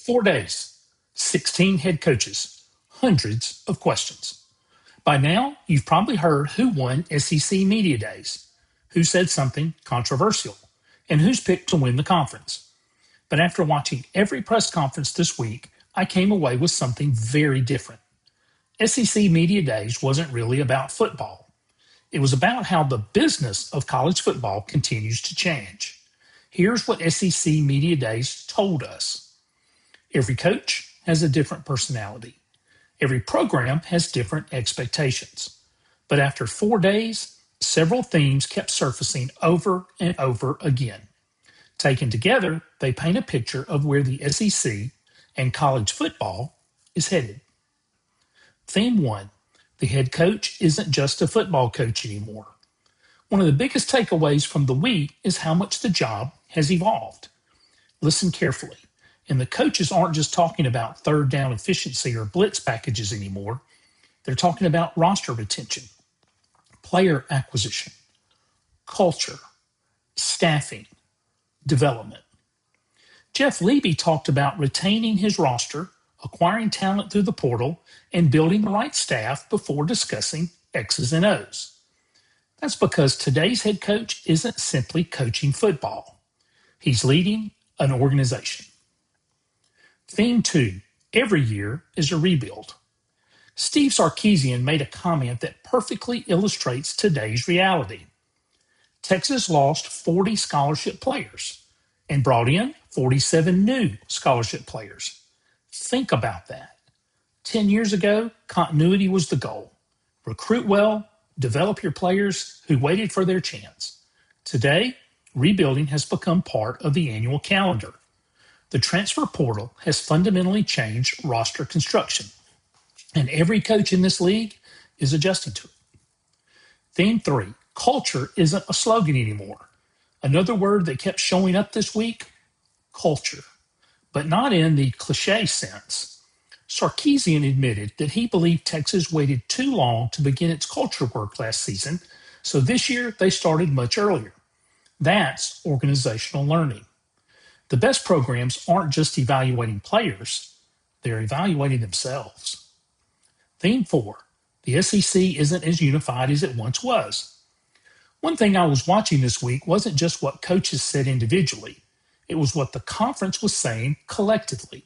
4 days, 16 head coaches, hundreds of questions. By now, you've probably heard who won SEC Media Days, who said something controversial, and who's picked to win the conference. But after watching every press conference this week, I came away with something very different. SEC Media Days wasn't really about football. It was about how the business of college football continues to change. Here's what SEC Media Days told us. Every coach has a different personality. Every program has different expectations. But after 4 days, several themes kept surfacing over and over again. Taken together, they paint a picture of where the SEC and college football is headed. Theme 1. The head coach isn't just a football coach anymore. One of the biggest takeaways from the week is how much the job has evolved. Listen carefully. And the coaches aren't just talking about third down efficiency or blitz packages anymore. They're talking about roster retention, player acquisition, culture, staffing, development. Jeff Levy talked about retaining his roster, acquiring talent through the portal, and building the right staff before discussing X's and O's. That's because today's head coach isn't simply coaching football. He's leading an organization. Theme 2. Every year is a rebuild. Steve Sarkisian made a comment that perfectly illustrates today's reality. Texas lost 40 scholarship players and brought in 47 new scholarship players. Think about that. 10 years ago, continuity was the goal. Recruit well, develop your players who waited for their chance. Today, rebuilding has become part of the annual calendar. The transfer portal has fundamentally changed roster construction, and every coach in this league is adjusting to it. Theme 3, culture isn't a slogan anymore. Another word that kept showing up this week, culture, but not in the cliche sense. Sarkisian admitted that he believed Texas waited too long to begin its culture work last season, so this year they started much earlier. That's organizational learning. The best programs aren't just evaluating players, they're evaluating themselves. Theme 4, the SEC isn't as unified as it once was. One thing I was watching this week wasn't just what coaches said individually, it was what the conference was saying collectively.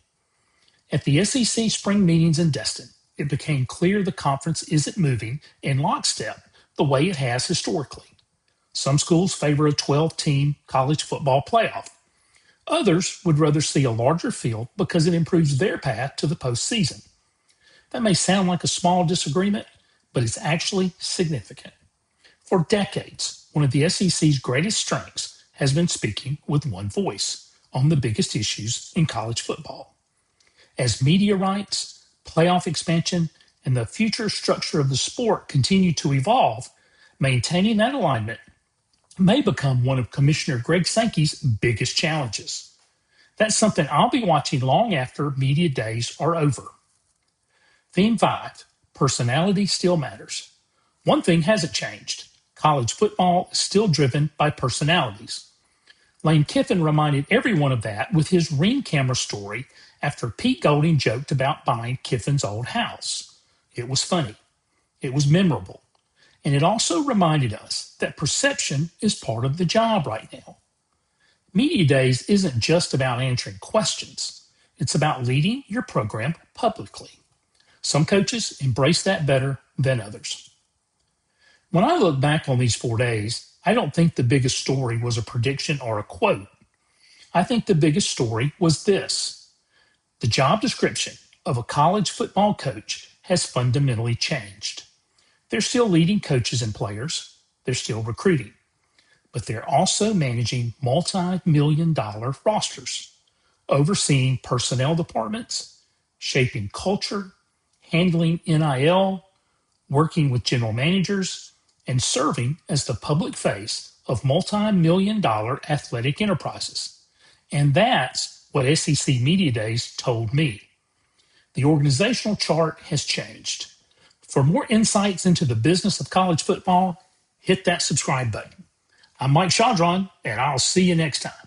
At the SEC spring meetings in Destin, it became clear the conference isn't moving in lockstep the way it has historically. Some schools favor a 12-team college football playoff. Others would rather see a larger field because it improves their path to the postseason. That may sound like a small disagreement, but it's actually significant. For decades, one of the SEC's greatest strengths has been speaking with one voice on the biggest issues in college football. As media rights, playoff expansion, and the future structure of the sport continue to evolve, maintaining that alignment may become one of Commissioner Greg Sankey's biggest challenges. That's something I'll be watching long after media days are over. Theme 5, personality still matters. One thing hasn't changed. College football is still driven by personalities. Lane Kiffin reminded everyone of that with his Ring camera story after Pete Golding joked about buying Kiffin's old house. It was funny. It was memorable. And it also reminded us that perception is part of the job right now. Media Days isn't just about answering questions. It's about leading your program publicly. Some coaches embrace that better than others. When I look back on these 4 days, I don't think the biggest story was a prediction or a quote. I think the biggest story was this. The job description of a college football coach has fundamentally changed. They're still leading coaches and players. They're still recruiting. But they're also managing multi-million-dollar rosters, overseeing personnel departments, shaping culture, handling NIL, working with general managers, and serving as the public face of multi-million-dollar athletic enterprises. And that's what SEC Media Days told me. The organizational chart has changed. For more insights into the business of college football, hit that subscribe button. I'm Mike Chaudron, and I'll see you next time.